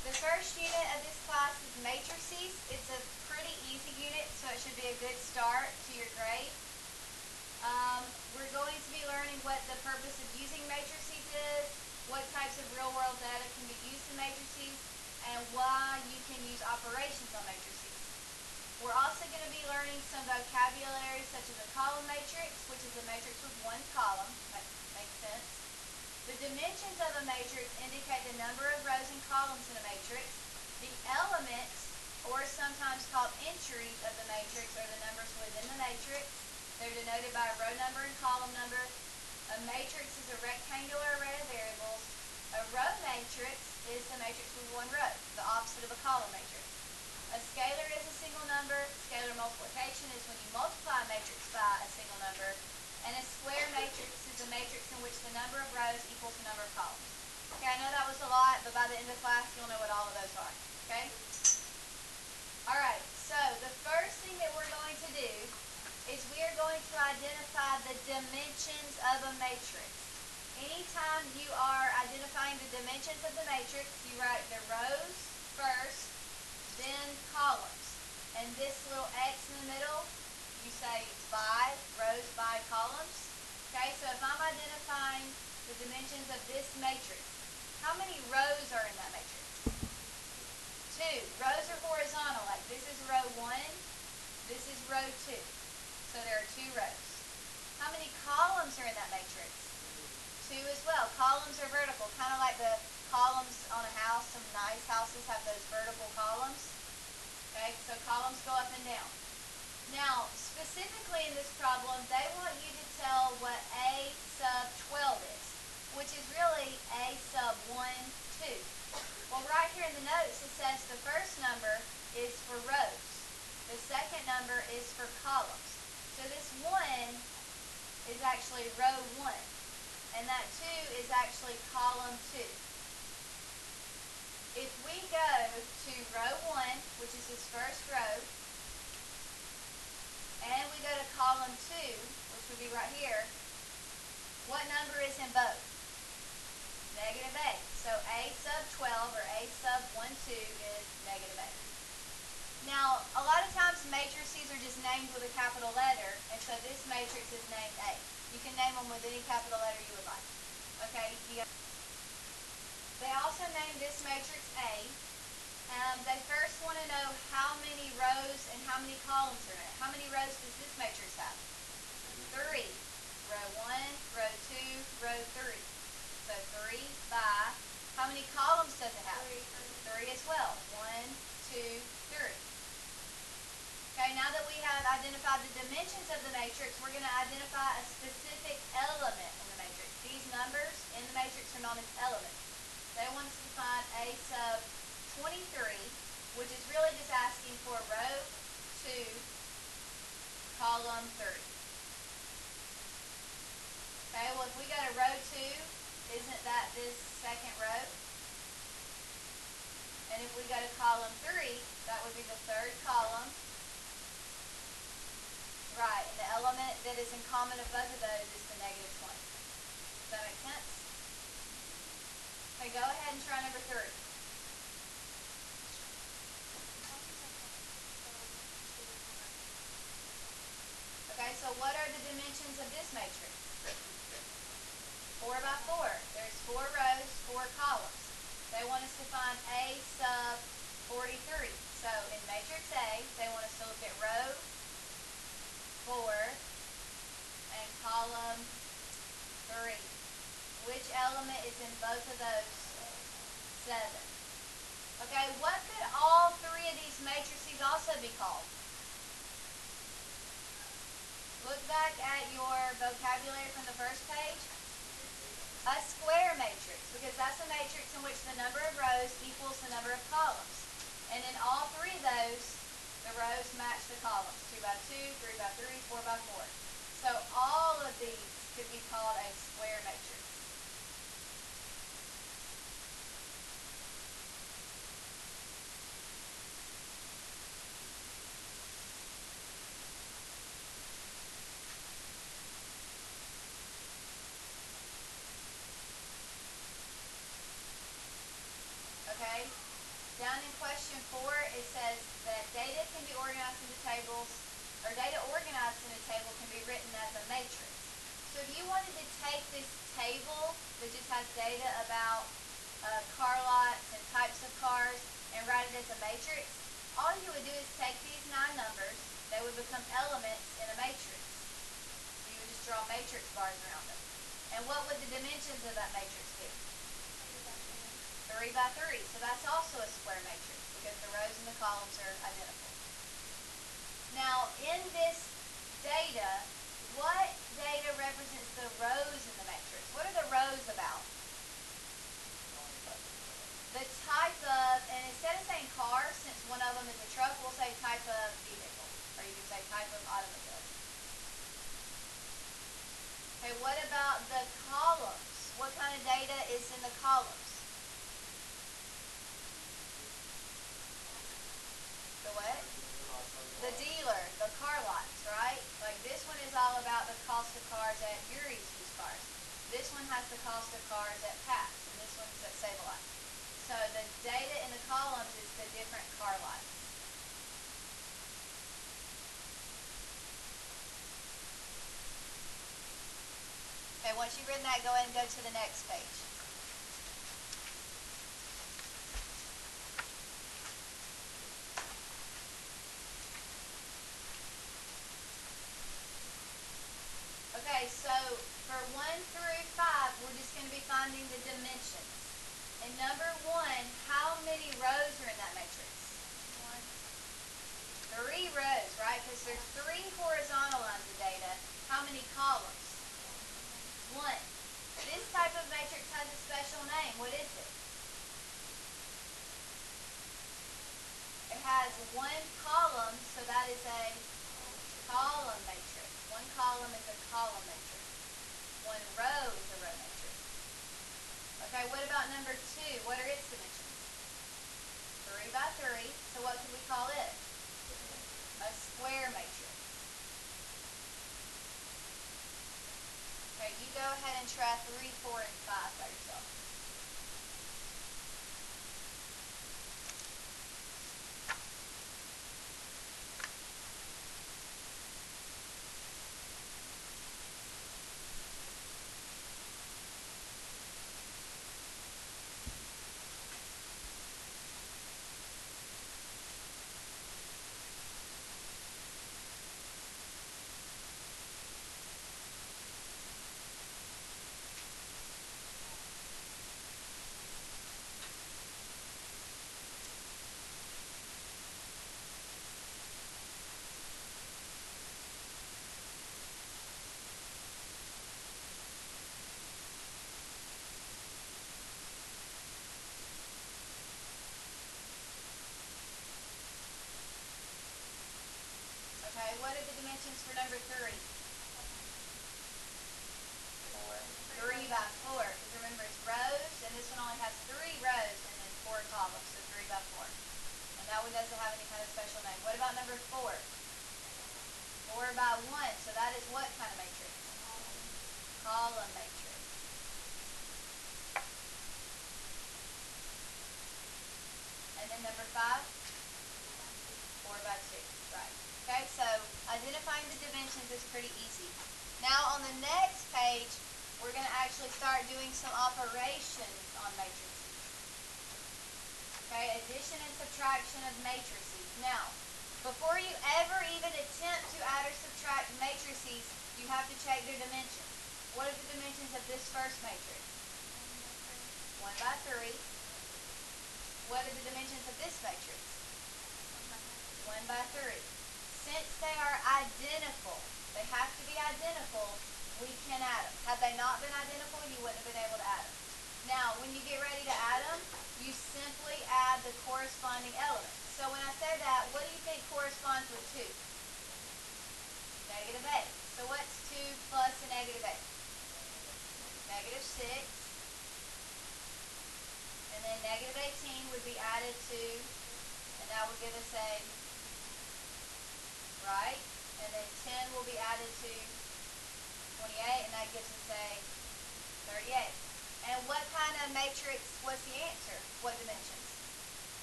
The first unit of this class is matrices. It's a pretty easy unit, so it should be a good start to your grade. We're going to be learning what the purpose of using matrices is, what types of real-world data can be used in matrices, and why you can use operations on matrices. We're also going to be learning some vocabulary such as a column matrix, which is a matrix with one column. That makes sense. The dimensions of a matrix indicate the number of rows and columns in a matrix. The elements, or sometimes called entries of the matrix, are the numbers within the matrix. They're denoted by a row number and column number. A matrix is a rectangular array of variables. A row matrix is a matrix with one row, the opposite of a column matrix. A scalar is a single number. Scalar multiplication is when you multiply a matrix by a single number. And a square matrix is a matrix in which the number of rows equals the number of columns. Okay, I know that was a lot, but by the end of the class, you'll know what all of those are. Okay? Alright, so the first thing that we're going to do is we are going to identify the dimensions of a matrix. Anytime you are identifying the dimensions of the matrix, you write the rows first, then columns. And this little X in the middle, you say by rows by columns. Okay, so if I'm identifying the dimensions of this matrix, how many rows are in that matrix? 2. Rows are horizontal, like this is row 1, this is row 2. So there are 2 rows. How many columns are in that matrix? 2 as well. Columns are vertical, kind of like the columns on a house. Some nice houses have those vertical columns. Okay, so columns go up and down. Now, specifically in this problem, they want you to tell what A sub 12 is, which is really A sub 1, 2. Well, right here in the notes, it says the first number is for rows. The second number is for columns. So this 1 is actually row 1, and that 2 is actually column 2. If we go to row 1, which is his first row, and we go to column 2, which would be right here, what number is in both? Negative 8. So A sub 12, or A sub 1, 2 is negative 8. Now, a lot of times matrices are just named with a capital letter, and so this matrix is named A. You can name them with any capital letter you would like. Okay? They also named this matrix A. They first want to know how many rows and how many columns are in it. How many rows does this matrix have? 3. Row 1, row 2, row 3. So 3 by, how many columns does it have? 3 as well. 1, 2, 3. Okay, now that we have identified the dimensions of the matrix, we're going to identify a specific element in the matrix. These numbers in the matrix are known as elements. They want us to find A sub 23, which is really just asking for row 2, column 3. Okay, well if we go to row 2, isn't that this second row? And if we go to column 3, that would be the third column. Right, and the element that is in common of both of those is the negative 20. Does that make sense? Okay, go ahead and try number 3. Okay, so what are the dimensions of this matrix? 4 by 4. There's 4 rows, 4 columns. They want us to find A sub 43. So in matrix A, they want us to look at row 4 and column 3. Which element is in both of those? 7. Okay, what could all 3 of these matrices also be called? Look back at your vocabulary from the first page. A square matrix, because that's a matrix in which the number of rows equals the number of columns. And in all 3 of those, the rows match the columns. 2 by 2, 3 by 3, 4 by 4. So all of these could be called a square matrix. Okay? Down in question 4, it says that data can be organized into tables, or data organized in a table can be written as a matrix. So if you wanted to take this table that just has data about car lots and types of cars and write it as a matrix, all you would do is take these 9 numbers, they would become elements in a matrix. So you would just draw matrix bars around them. And what would the dimensions of that matrix be? 3 by 3. So that's also a square matrix because the rows and the columns are identical. Now, in this data, what data represents the rows in the matrix? What are the rows about? The type of, and instead of saying car, since one of them is a truck, we'll say type of vehicle. Or you can say type of automobile. Okay, what about the columns? What kind of data is in the columns? The what? The dealer, the car lots, right? Like this one is all about the cost of cars at Yuri's used cars. This one has the cost of cars at Pat's, and this one's at Save-A-Lot. So the data in the columns is the different car lots. Okay, once you've written that, go ahead and go to the next page. Okay, so for 1 through 5, we're just going to be finding the dimensions. And number 1, how many rows are in that matrix? 3 rows, right? Because there's 3 horizontal lines of data. How many columns? 1. This type of matrix has a special name. What is it? It has 1 column, so that is a column matrix. 1 column is a column matrix. 1 row is a row matrix. Okay, what about number 2? What are its dimensions? 3 by 3. So what could we call it? A square matrix. Okay, you go ahead and try 3, 4, and 5 by yourself. Okay, what are the dimensions for number 3? 3 by 4. Because remember, it's rows, and this one only has 3 rows and then 4 columns, so 3 by 4. And that one doesn't have any kind of special name. What about number 4? 4 by 1. So that is what kind of matrix? Column matrix. And then number 5? 4 by 2. Right. Okay, so identifying the dimensions is pretty easy. Now on the next page, we're going to actually start doing some operations on matrices. Okay, addition and subtraction of matrices. Now, before you ever even attempt to add or subtract matrices, you have to check their dimensions. What are the dimensions of this first matrix? 1 by 3. What are the dimensions of this matrix? 1 by 3. Since they are identical, they have to be identical, we can add them. Had they not been identical, you wouldn't have been able to add them. Now, when you get ready to add them, you simply add the corresponding elements. So when I say that, what do you think corresponds with 2? Negative 8. So what's 2 plus a negative 8? Negative 6. And then negative 18 would be added to, and that would give us a, right? And then 10 will be added to 28, and that gives us a 38. And what kind of matrix was the answer? What dimensions?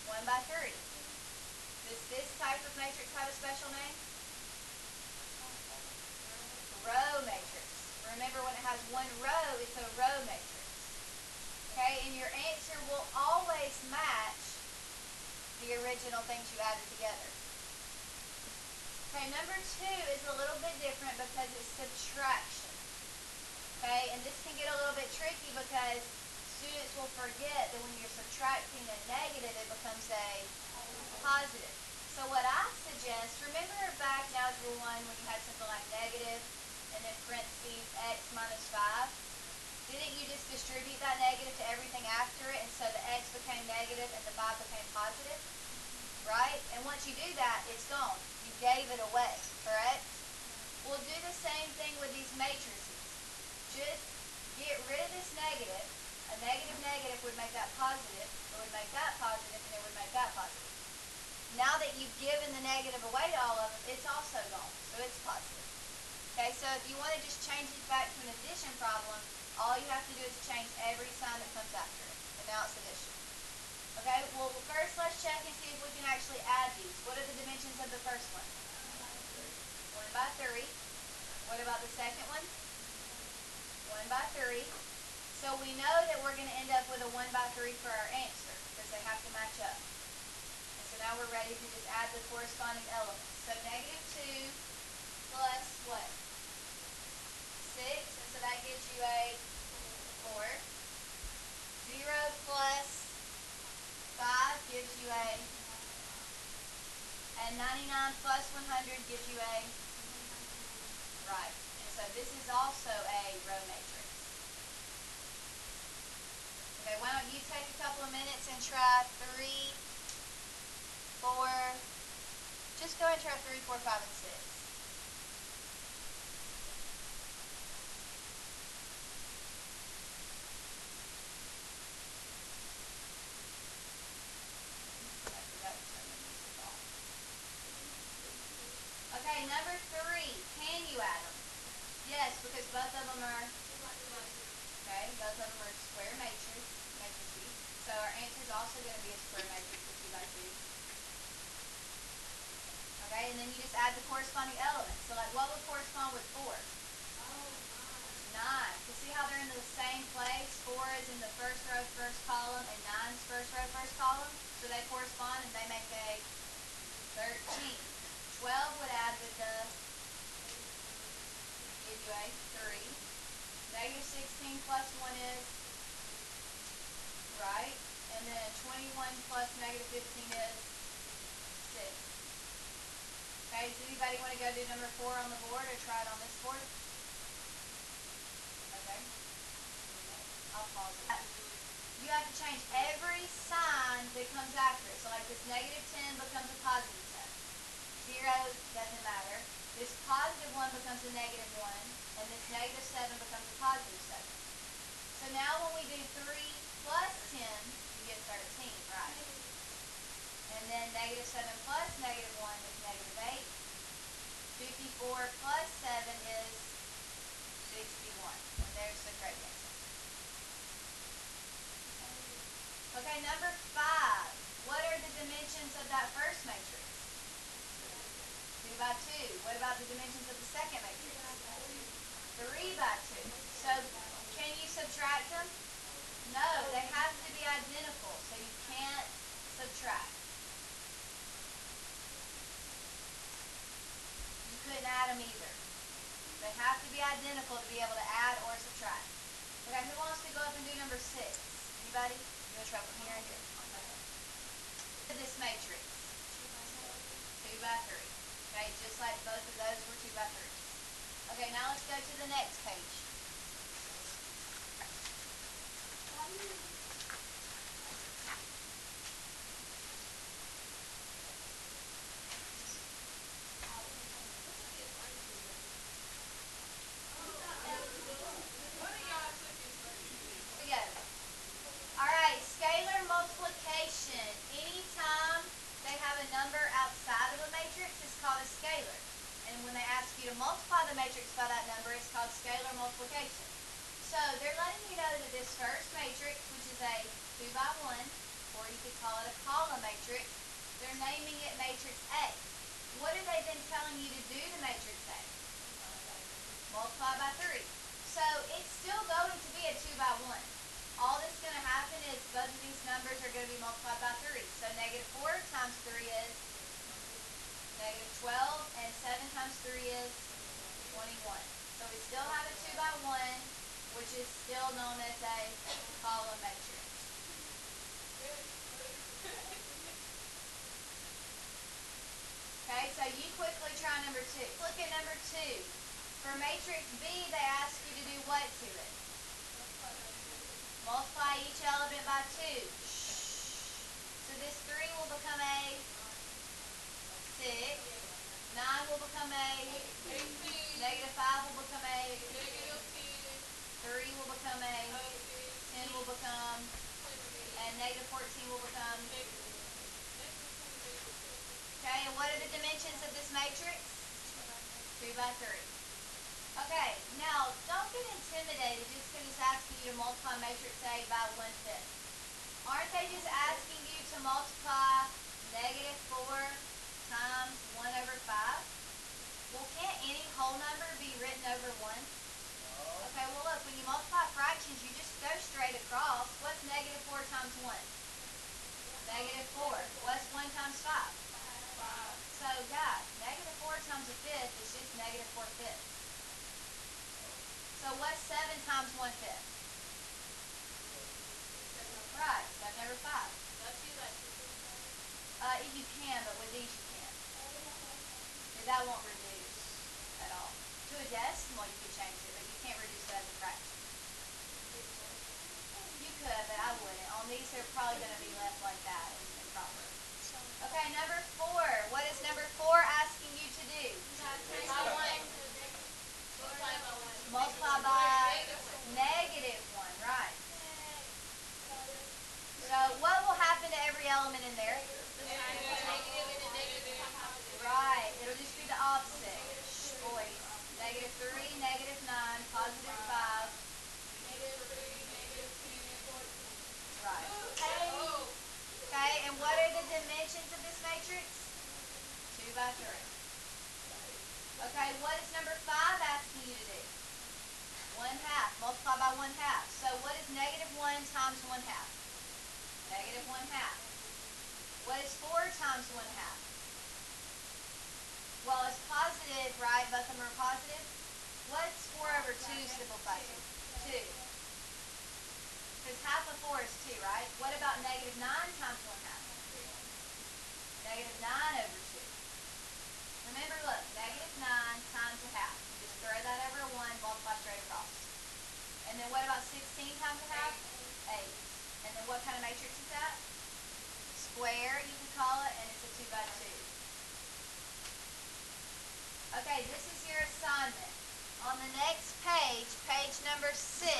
1 1 by 3. Does this type of matrix have a special name? Row matrix. Remember, when it has one row, it's a row matrix. Okay, and your answer will always match the original things you added together. Okay, number 2 is a little bit different because it's subtraction. Okay, and this can get a little bit tricky because students will forget that when you're subtracting a negative, it becomes a positive. So what I suggest, remember back in Algebra 1 when you had something like negative and then parentheses x minus 5? Didn't you just distribute that negative to everything after it, and so the x became negative and the 5 became positive? Right? And once you do that, it's gone. You gave it away, correct? We'll do the same thing with these matrices. Just get rid of this negative. A negative negative would make that positive, it would make that positive, and it would make that positive. Now that you've given the negative away to all of them, it's also gone, so it's positive. Okay, so if you want to just change it back to an addition problem, all you have to do is change every sign that comes after it, and now it's addition. Okay, well first let's check and see if we can actually add these. What are the dimensions of the first one? 1 by 3. What about the second one? 1 by 3. So we know that we're going to end up with a 1 by 3 for our answer, because they have to match up. So now we're ready to just add the corresponding elements. So negative 2 plus what? 6, and so that gives you a 4. 0 plus 5 gives you a, and 99 plus 100 gives you a, right. And so this is also a row matrix. Okay, why don't you take a couple of minutes and try 3, 4, just go and try 3, 4, 5, and 6. I forgot to turn the music off. Okay, number 3, can you add them? Yes, because both of them are, okay, both of them are square matrices. So our answer is also going to be a square matrix of 2 by 2. Okay, and then you just add the corresponding elements. So like what would correspond with 4? 9. So see how they're in the same place? 4 is in the first row, first column, and 9 is first row, first column. So they correspond and they make a 13. 12 would add with the, give you a 3. Negative 16 plus 1 is, right? And then 21 plus negative 15 is 6. Okay, does anybody want to go do number 4 on the board or try it on this board? Okay. I'll pause it. You have to change every sign that comes after it. So like this negative 10 becomes a positive 10. 0 doesn't matter. This positive 1 becomes a negative 1. And this negative 7 becomes a positive 7. So now when we do 3 plus 10, you get 13, right? And then negative 7 plus negative 1 is negative 8. 54 plus 7 is 61. And there's the correct answer. Okay, number 5. What are the dimensions of that first matrix? 2 by 2. What about the dimensions of the second matrix? 3 by 2. So can you subtract them? No, they have to be identical, so you can't subtract. You couldn't add them either. They have to be identical to be able to add or subtract. Okay, who wants to go up and do number 6? Anybody? You want to try from here and here? Okay. This matrix. 2 by 3. Okay, just like both of those were 2 by 3. Okay, now let's go to the next page. Alright, scalar multiplication. Anytime they have a number outside of a matrix, it's called a scalar. And when they ask you to multiply the matrix by that number, it's called scalar multiplication. So they're letting you know that this first matrix, which is a 2 by 1, or you could call it a column matrix. They're naming it matrix A. What are they then telling you to do to matrix A? Multiply by 3. So it's still going to be a 2 by 1. All that's going to happen is both of these numbers are going to be multiplied by 3. So negative 4 times 3 is negative 12, and 7 times 3 is 21. So we still have a 2 by 1, which is still known as a column matrix. Okay, so you quickly try number 2. Look at number 2. For matrix B, they ask you to do what to it? Multiply each element by 2. So this 3 will become a 6. 9 will become a 18. Negative 5 will become a negative 10. 3 will become a 10 will become, and negative 14 will become. Okay, and what are the dimensions of this matrix? 2 by 3. Okay, now don't get intimidated just because it's asking you to multiply matrix A by 1/5. Aren't they just asking you to multiply negative 4 times 1 over 5? Well, can't any whole number be written over 1? Okay, well look, when you multiply fractions, you just go straight across. What's negative 4 times 1? Negative 4. What's 1 times 5? 5. So, guys, negative 4 times a fifth is just negative 4/5. So what's 7 times 1/5? Right, 7 over 5. You can, but with these you can't. That won't reduce at all. To a decimal you could change it, but you can't reduce it as a fraction. You could, but I wouldn't. On these they're probably going to be left like that and proper. Okay, number 4. What is number 4 asking you to do? Multiply by negative 1, right. So what will happen to every element in there? Right, it'll just be the opposite. Boys. Negative 3, negative 9, positive 5. Right. Okay, and what are the dimensions of this matrix? 2 by 3. Okay, what is number 5 asking you to do? 1/2. Multiply by 1/2. So what is negative 1 times 1/2? Negative 1/2. What is 4 times 1/2? Well, it's positive, right? Both of them are positive. What's 4 over 2 simplified to? 2. Because half of 4 is 2, right? What about negative 9 times 1/2? Negative 9 over 2. Remember, look, negative 9 times a half. Just throw that over a 1, multiply straight across. And then what about 16 times a half? 8. And then what kind of matrix is that? Square, you could call it, and it's a 2 by 2. Okay, this is your assignment. On the next page, page number 6,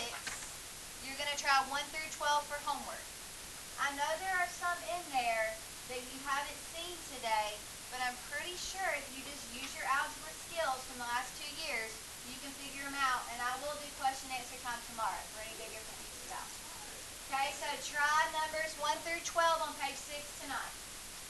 you're going to try 1 through 12 for homework. I know there are some in there that you haven't seen today, but I'm pretty sure if you just use your algebra skills from the last 2 years, you can figure them out, and I will do question answer time tomorrow for any that you're confused about. Okay, so try numbers 1 through 12 on page 6 tonight.